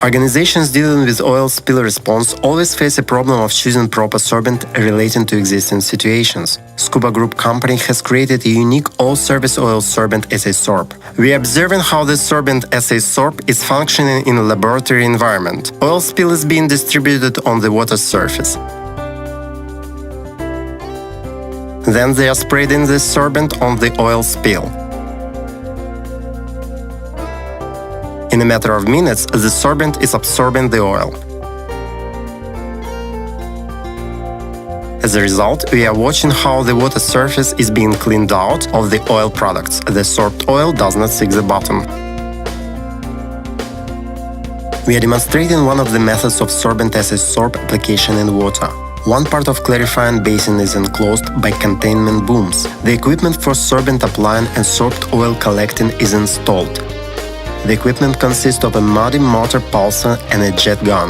Organizations dealing with oil spill response always face a problem of choosing proper sorbent relating to existing situations. Scubo Group Company has created a unique all-service oil sorbent SA-SORB. We are observing how the sorbent SA-SORB is functioning in a laboratory environment. Oil spill is being distributed on the water surface. Then they are spreading the sorbent on the oil spill. In a matter of minutes, the sorbent is absorbing the oil. As a result, we are watching how the water surface is being cleaned out of the oil products. The sorbed oil does not stick to the bottom. We are demonstrating one of the methods of sorbent SA-SORB application in water. One part of clarifying basin is enclosed by containment booms. The equipment for sorbent applying and sorbed oil collecting is installed. The equipment consists of a muddy motor pulser and a jet gun.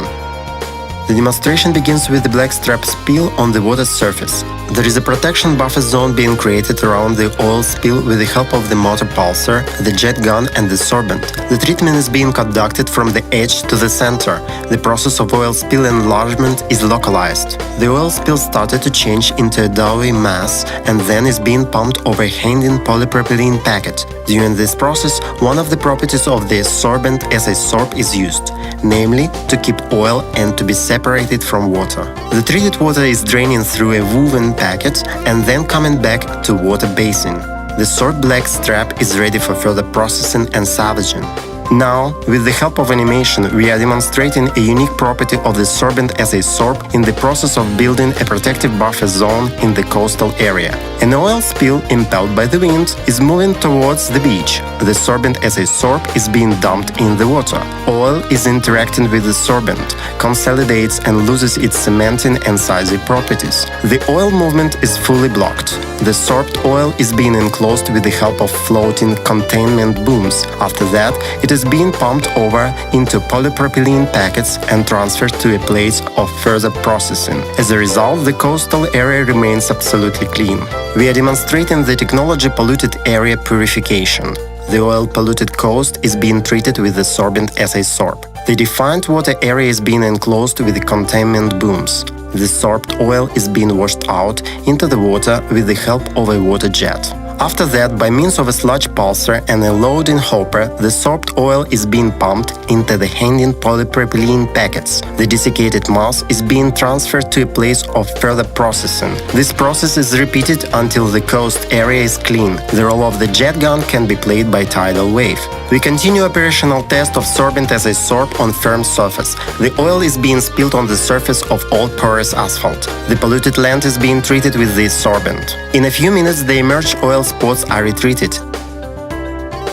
The demonstration begins with the black strap spill on the water surface. There is a protection buffer zone being created around the oil spill with the help of the motor pulser, the jet gun and the sorbent. The treatment is being conducted from the edge to the center. The process of oil spill enlargement is localized. The oil spill started to change into a doughy mass and then is being pumped over a hanging polypropylene packet. During this process, one of the properties of the sorbent SA-SORB is used, namely to keep oil and to be separated from water. The treated water is draining through a woven packet and then coming back to water basin. The sorbed black strap is ready for further processing and salvaging. Now, with the help of animation, we are demonstrating a unique property of the sorbent SA-SORB in the process of building a protective buffer zone in the coastal area. An oil spill, impelled by the wind, is moving towards the beach. The sorbent SA-SORB is being dumped in the water. Oil is interacting with the sorbent, consolidates and loses its cementing and sizing properties. The oil movement is fully blocked. The sorbed oil is being enclosed with the help of floating containment booms. After that, it is being pumped over into polypropylene packets and transferred to a place of further processing. As a result, the coastal area remains absolutely clean. We are demonstrating the technology polluted area purification. The oil-polluted coast is being treated with the sorbent SA-SORB. The defined water area is being enclosed with the containment booms. The sorbed oil is being washed out into the water with the help of a water jet. After that, by means of a sludge pulser and a loading hopper, the sorbed oil is being pumped into the hanging polypropylene packets. The desiccated mass is being transferred to a place of further processing. This process is repeated until the coast area is clean. The role of the jet gun can be played by tidal wave. We continue operational test of sorbent SA-SORB on firm surface. The oil is being spilled on the surface of all porous asphalt. The polluted land is being treated with this sorbent. In a few minutes, the emerged oil spots are retreated.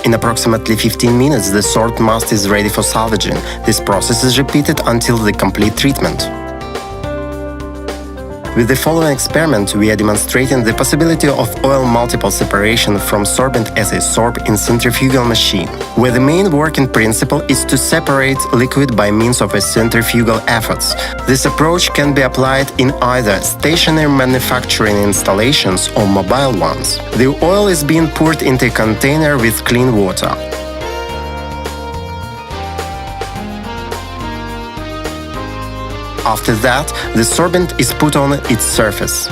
In approximately 15 minutes, the sorbed mass is ready for salvaging. This process is repeated until the complete treatment. With the following experiment, we are demonstrating the possibility of oil multiple separation from sorbent SA-SORB in centrifugal machine, where the main working principle is to separate liquid by means of a centrifugal efforts. This approach can be applied in either stationary manufacturing installations or mobile ones. The oil is being poured into a container with clean water. After that, the sorbent is put on its surface.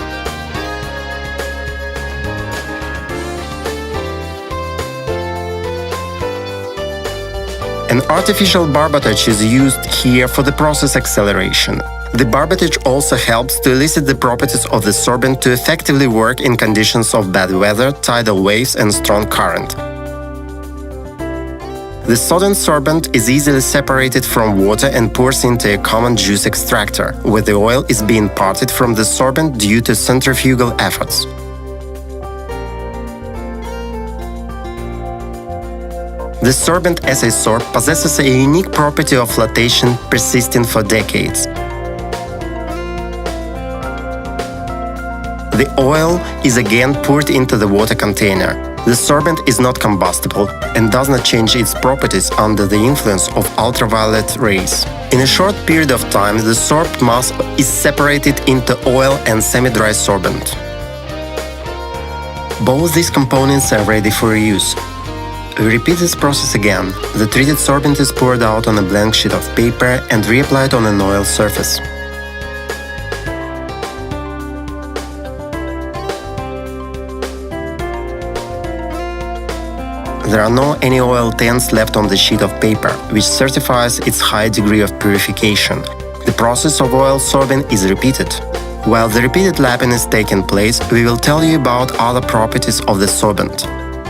An artificial barbotage is used here for the process acceleration. The barbotage also helps to elicit the properties of the sorbent to effectively work in conditions of bad weather, tidal waves and strong current. The sodden sorbent is easily separated from water and pours into a common juice extractor, where the oil is being parted from the sorbent due to centrifugal efforts. The sorbent SA-SORB possesses a unique property of flotation persisting for decades. The oil is again poured into the water container. The sorbent is not combustible and does not change its properties under the influence of ultraviolet rays. In a short period of time, the sorbed mass is separated into oil and semi-dry sorbent. Both these components are ready for use. We repeat this process again. The treated sorbent is poured out on a blank sheet of paper and reapplied on an oil surface. There are no any oil taints left on the sheet of paper, which certifies its high degree of purification. The process of oil sorbing is repeated. While the repeated lapping is taking place, we will tell you about other properties of the sorbent.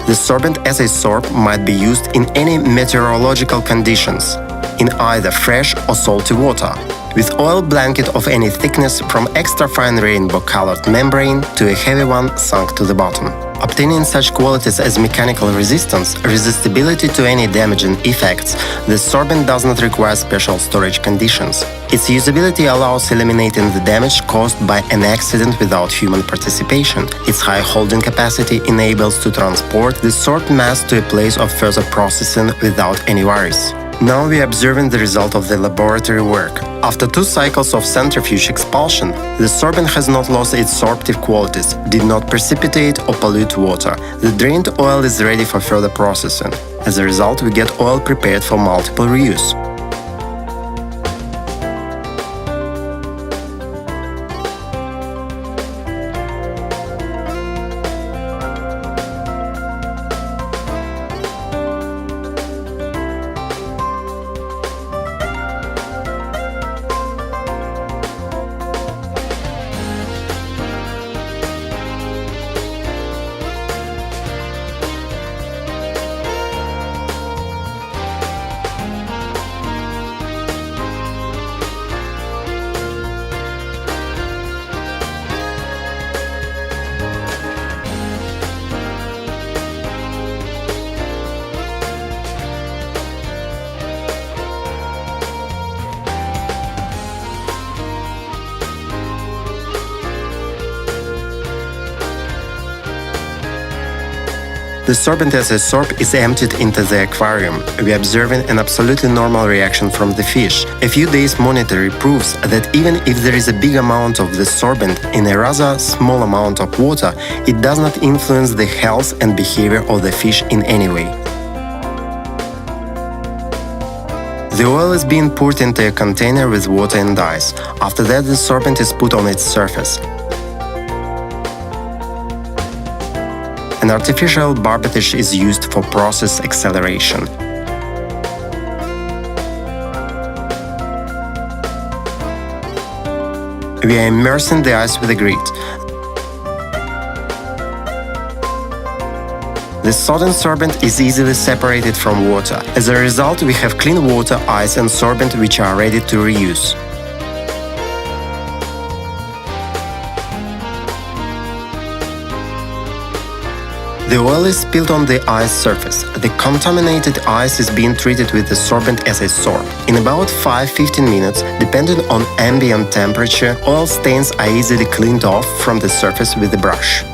The sorbent SA-SORB might be used in any meteorological conditions, in either fresh or salty water, with oil blanket of any thickness from extra fine rainbow-colored membrane to a heavy one sunk to the bottom. Obtaining such qualities as mechanical resistance, resistibility to any damaging effects, the sorbent does not require special storage conditions. Its usability allows eliminating the damage caused by an accident without human participation. Its high holding capacity enables to transport the sorbed mass to a place of further processing without any worries. Now we are observing the result of the laboratory work. After 2 cycles of centrifuge expulsion, the sorbent has not lost its sorptive qualities, did not precipitate or pollute water. The drained oil is ready for further processing. As a result, we get oil prepared for multiple reuse. The sorbent SA-SORB is emptied into the aquarium. We are observing an absolutely normal reaction from the fish. A few days monitoring proves that even if there is a big amount of the sorbent in a rather small amount of water, it does not influence the health and behavior of the fish in any way. The oil is being poured into a container with water and ice. After that, the sorbent is put on its surface. An artificial barbotage is used for process acceleration. We are immersing the ice with a grit. The sodden sorbent is easily separated from water. As a result, we have clean water, ice and sorbent which are ready to reuse. The oil is spilled on the ice surface. The contaminated ice is being treated with the sorbent SA-SORB. In about 5–15 minutes, depending on ambient temperature, oil stains are easily cleaned off from the surface with a brush.